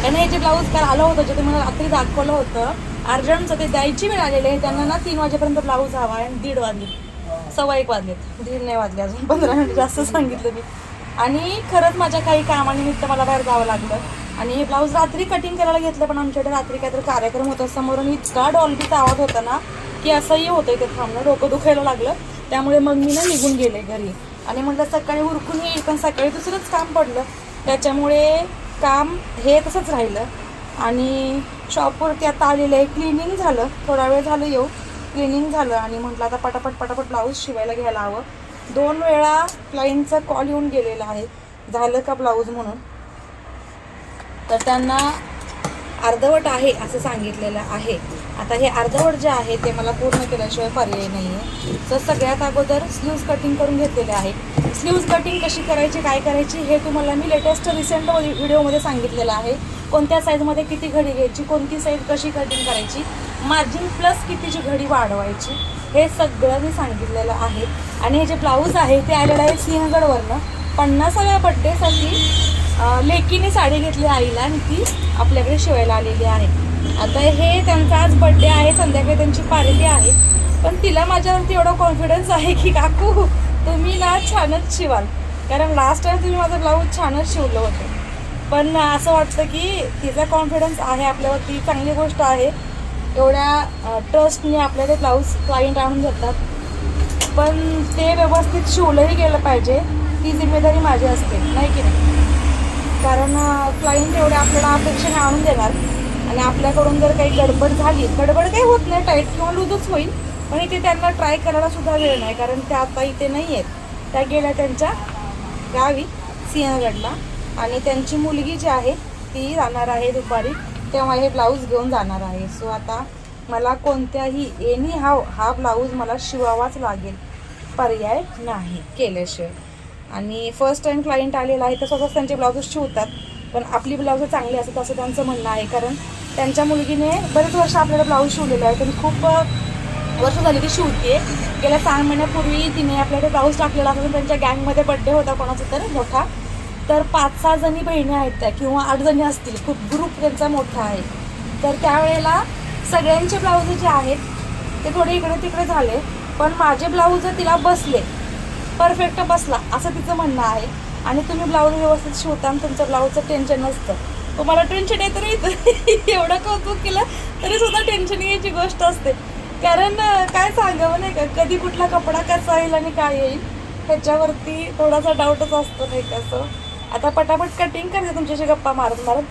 कारण हे जे ब्लाऊज काल आलं होतं जे तुम्हाला रात्री दाखवलं होतं अर्जंटचं, ते द्यायची वेळ आलेली आहे त्यांना ना. 3 वाजेपर्यंत ब्लाऊज हवा आहे आणि 1:30 वाजले, 1:15 वाजलेत, 1:30 नाही वाजले अजून, 15 मिनिट जास्त सांगितलं मी. आणि खरंच माझ्या काही कामानिमित्त मला बाहेर जावं लागलं. आणि हे ब्लाऊज रात्री कटिंग करायला घेतलं, पण आमच्याकडे रात्री काहीतरी कार्यक्रम होता समोरून, इतका डॉल्बीचा आवाज होता ना की असंही होतं इथे थांबणं, डोकं दुखायला लागलं. त्यामुळे मग मी ना निघून गेले घरी आणि म्हटलं सकाळी उरकून येईल, पण सकाळी दुसरंच काम पडलं. त्याच्यामुळे काम हे तसंच राहिलं. आणि शॉपवरती आता आलेलं आहे, क्लिनिंग झालं, थोडा वेळ झालं येऊ, क्लिनिंग झालं. आणि म्हटलं आता पटापट ब्लाऊज शिवायला घ्यायला हवं. 2 वेळा क्लायंटचा कॉल येऊन गेलेला आहे झालं का ब्लाऊज म्हणून. तर त्यांना अर्धवट आहे असं सांगितलेलं आहे. आता हे अर्धवट जे आहे ते मला पूर्ण केल्याशिवाय पर्याय नाही आहे. तर सगळ्यात अगोदर स्लीव्ज कटिंग करून घेतलेले आहे. स्लीव्ज कटिंग कशी करायची, काय करायची हे तुम्हाला मी लेटेस्ट रिसेंट व्हिडिओमध्ये सांगितलेलं आहे. कोणत्या साईजमध्ये किती घडी घ्यायची, कोणती साईज कशी कटिंग करायची, मार्जिन प्लस कितीची घडी वाढवायची, हे सगळं मी सांगितलेलं आहे. आणि हे जे ब्लाऊज आहे ते आलेलं आहे सिंहगडवरनं. 50व्या बड्डेसाठी लेकीने साडी घेतली आईला आणि ती आपल्याकडे शिवायला आलेली आहे. आता हे त्यांचा आज बड्डे आहे, संध्याकाळी त्यांची पार्टी आहे. पण तिला माझ्यावरती एवढा कॉन्फिडन्स आहे की काकू तुम्ही ना छानच शिवाल, कारण लास्ट टाइम तुम्ही माझं ब्लाऊज छानच शिवलं होतं. पण असं वाटतं की तिचा कॉन्फिडन्स आहे आपल्यावरती, चांगली गोष्ट आहे. एवढ्या ट्रस्टने आपल्याला ब्लाऊज क्लायंट आणून देतात, पण ते व्यवस्थित शिवलंही गेलं पाहिजे, ती जिम्मेदारी माझी असते, नाही की नाही. कारण क्लायंट एवढे आपल्याला अपेक्षेने आणून देणार आणि आपल्याकडून जर काही गडबड झाली, गडबड काही होत नाही, टाईट किंवा लूजच होईल, पण इथे त्यांना ट्राय करायला सुद्धा वेळ नाही, कारण त्या आता इथे नाही आहेत. त्या गेल्या त्यांच्या गावी सिंहगडला आणि त्यांची मुलगी जी आहे ती जाणार आहे दुपारी, तेव्हा हे ब्लाऊज घेऊन जाणार आहे. सो आता मला कोणत्याही एनी हाव हा ब्लाऊज मला शिवावाच लागेल, पर्याय नाही केल्याशिवाय. आणि फर्स्ट टाईम क्लायंट आलेला आहे तर स्वतःच त्यांचे ब्लाऊज शिवतात, पण आपली ब्लाऊज चांगली असतात असं त्यांचं म्हणणं आहे. कारण त्यांच्या मुलगीने बरेच वर्ष आपल्याला ब्लाऊज शिवलेलं आहे, पण खूप वर्ष झाली ती शिवते. गेल्या 6 महिन्यापूर्वी तिने आपल्याकडे ब्लाऊज टाकलेला असून त्यांच्या गँगमध्ये बड्डे होता कोणाचा तर मोठा, तर 5-6 जणी बहिणी आहेत त्या किंवा 8 जणी असतील, खूप ग्रुप त्यांचा मोठा आहे. तर त्यावेळेला सगळ्यांचे ब्लाऊज जे आहेत ते थोडे इकडे तिकडे झाले, पण माझे ब्लाऊज तिला बसले, परफेक्ट बसला असं तिचं म्हणणं आहे. आणि तुम्ही ब्लाऊज व्यवस्थित शिवता आणि तुमचं ब्लाऊजचं टेन्शन नसतं. तुम्हाला टेन्शन येतं नाही एवढं कौतुक केलं तरी सुद्धा टेन्शन यायची गोष्ट असते. कारण काय सांगावं नाही का, कधी कुठला कपडा कसा येईल आणि काय येईल ह्याच्यावरती थोडासा डाऊटच असतो नाही कसं. आता पटापट कटिंग करते तुमच्याशी गप्पा मारत मारत.